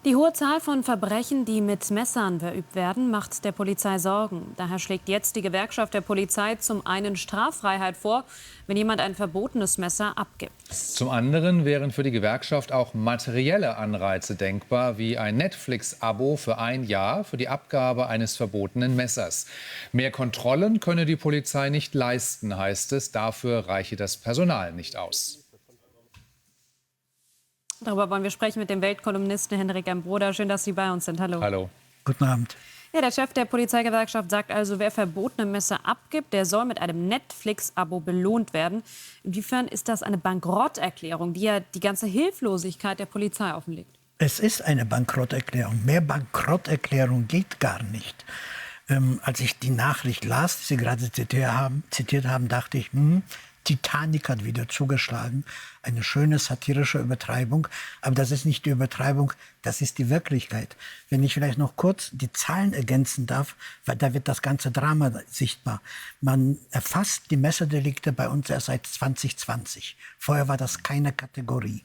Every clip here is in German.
Die hohe Zahl von Verbrechen, die mit Messern verübt werden, macht der Polizei Sorgen. Daher schlägt jetzt die Gewerkschaft der Polizei zum einen Straffreiheit vor, wenn jemand ein verbotenes Messer abgibt. Zum anderen wären für die Gewerkschaft auch materielle Anreize denkbar, wie ein Netflix-Abo für ein Jahr für die Abgabe eines verbotenen Messers. Mehr Kontrollen könne die Polizei nicht leisten, heißt es. Dafür reiche das Personal nicht aus. Darüber wollen wir sprechen mit dem Weltkolumnisten Henrik M. Broder. Schön, dass Sie bei uns sind. Hallo. Hallo. Guten Abend. Ja, der Chef der Polizeigewerkschaft sagt also, wer verbotene Messer abgibt, der soll mit einem Netflix-Abo belohnt werden. Inwiefern ist das eine Bankrotterklärung, die ja die ganze Hilflosigkeit der Polizei offenlegt? Es ist eine Bankrotterklärung. Mehr Bankrotterklärung geht gar nicht. Als ich die Nachricht las, die Sie gerade zitiert haben, dachte ich, Titanic hat wieder zugeschlagen. Eine schöne satirische Übertreibung. Aber das ist nicht die Übertreibung, das ist die Wirklichkeit. Wenn ich vielleicht noch kurz die Zahlen ergänzen darf, weil da wird das ganze Drama sichtbar. Man erfasst die Messerdelikte bei uns erst seit 2020. Vorher war das keine Kategorie.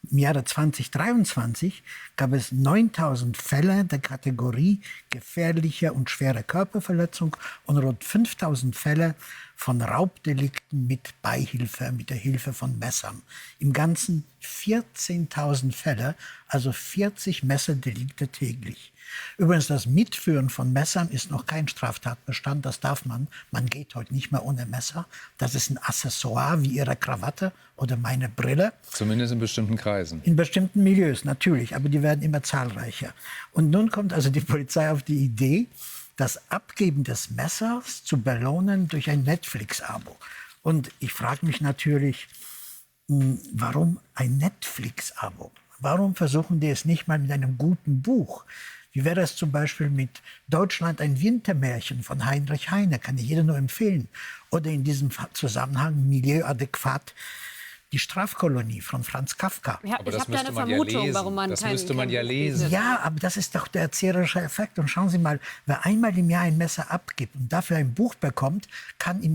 Im Jahre 2023 gab es 9.000 Fälle der Kategorie gefährliche und schwere Körperverletzung und rund 5.000 Fälle von Raubdelikten mit Beihilfe, mit der Hilfe von Messern. Im Ganzen 14.000 Fälle, also 40 Messerdelikte täglich. Übrigens, das Mitführen von Messern ist noch kein Straftatbestand, das darf man. Man geht heute nicht mehr ohne Messer. Das ist ein Accessoire wie Ihre Krawatte oder meine Brille. Zumindest in bestimmten Kreisen. In bestimmten Milieus, natürlich, aber die werden immer zahlreicher. Und nun kommt also die Polizei auf die Idee, das Abgeben des Messers zu belohnen durch ein Netflix-Abo. Und ich frage mich natürlich, warum ein Netflix-Abo? Warum versuchen die es nicht mal mit einem guten Buch? Wie wäre es zum Beispiel mit Deutschland ein Wintermärchen von Heinrich Heine? Kann ich jeder nur empfehlen. Oder in diesem Zusammenhang milieuadäquat die Strafkolonie von Franz Kafka. Ja, Aber ich das habe da eine müsste man ja Vermutung, lesen. warum man Das müsste man ja lesen. Ja, aber das ist doch der erzählerische Effekt. Und schauen Sie mal, wer einmal im Jahr ein Messer abgibt und dafür ein Buch bekommt, kann im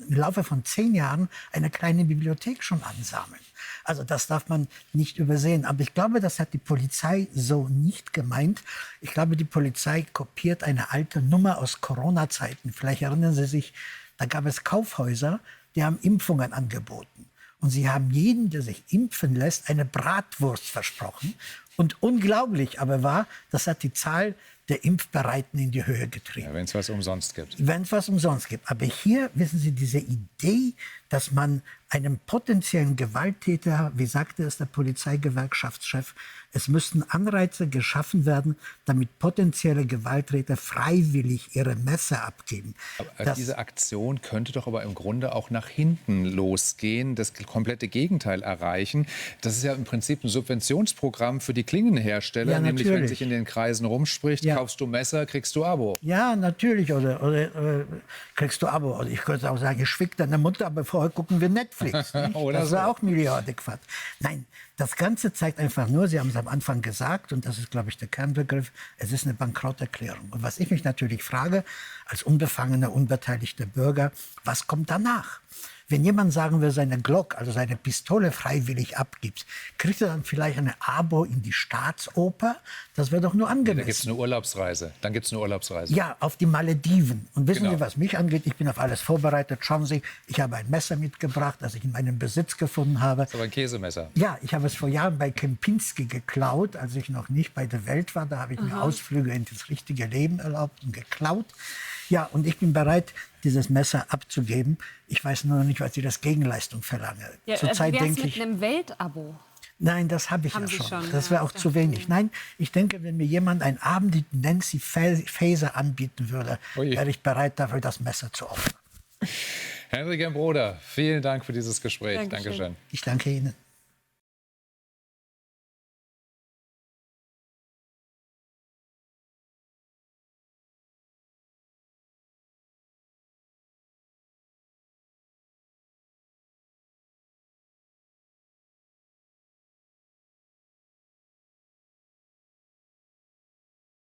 Laufe von 10 Jahren eine kleine Bibliothek schon ansammeln. Also das darf man nicht übersehen. Aber ich glaube, das hat die Polizei so nicht gemeint. Ich glaube, die Polizei kopiert eine alte Nummer aus Corona-Zeiten. Vielleicht erinnern Sie sich, da gab es Kaufhäuser, die haben Impfungen angeboten. Und sie haben jedem, der sich impfen lässt, eine Bratwurst versprochen. Und unglaublich aber war, das hat die Zahl der Impfbereiten in die Höhe getrieben. Ja, wenn es was umsonst gibt. Wenn es was umsonst gibt. Aber hier, wissen Sie, diese Idee, dass man einem potenziellen Gewalttäter, wie sagte es der Polizeigewerkschaftschef, es müssten Anreize geschaffen werden, damit potenzielle Gewalttäter freiwillig ihre Messer abgeben. Aber diese Aktion könnte doch aber im Grunde auch nach hinten losgehen, das komplette Gegenteil erreichen. Das ist ja im Prinzip ein Subventionsprogramm für die Klingenhersteller, Ja, nämlich wenn natürlich. sich in den Kreisen rumspricht, Ja. kaufst du Messer, kriegst du Abo. Ja, natürlich. Oder kriegst du Abo. Oder ich könnte auch sagen, ich schwick deine Mutter, aber vorher gucken wir Netflix. Nicht? Oder Das so. war auch milieuadäquat. Nein, das Ganze zeigt einfach nur, Sie haben es am Anfang gesagt, und das ist, glaube ich, der Kernbegriff, es ist eine Bankrotterklärung. Und was ich mich natürlich frage, als unbefangener, unbeteiligter Bürger, was kommt danach? Wenn jemand, sagen wir, seine Glock, also seine Pistole freiwillig abgibt, kriegt er dann vielleicht ein Abo in die Staatsoper? Das wäre doch nur Da gibt es angemessen. eine Urlaubsreise. Dann gibt es eine Urlaubsreise. Ja, auf die Malediven. Und wissen Genau. Sie, was mich angeht? Ich bin auf alles vorbereitet. Schauen Sie, ich habe ein Messer mitgebracht, das ich in meinem Besitz gefunden habe. Das ist aber ein Käsemesser. Ja, ich habe es vor Jahren bei Kempinski geklaut, als ich noch nicht bei der Welt war. Da habe ich mir Ausflüge in das richtige Leben erlaubt und geklaut. Ja, und ich bin bereit, dieses Messer abzugeben. Ich weiß nur noch nicht, was ich als Gegenleistung verlange. Ja, Zurzeit wie wär's denke mit ich, einem Weltabo? nein, das habe ich Haben ja Sie schon. schon, Das ja, wäre auch ich zu dachte, wenig. Nein, ich denke, wenn mir jemand einen Abend mit Nancy Faeser anbieten würde, Ui. wäre ich bereit, dafür das Messer zu opfern. Henrik M. Broder, vielen Dank für dieses Gespräch. Dankeschön. Dankeschön. Ich danke Ihnen.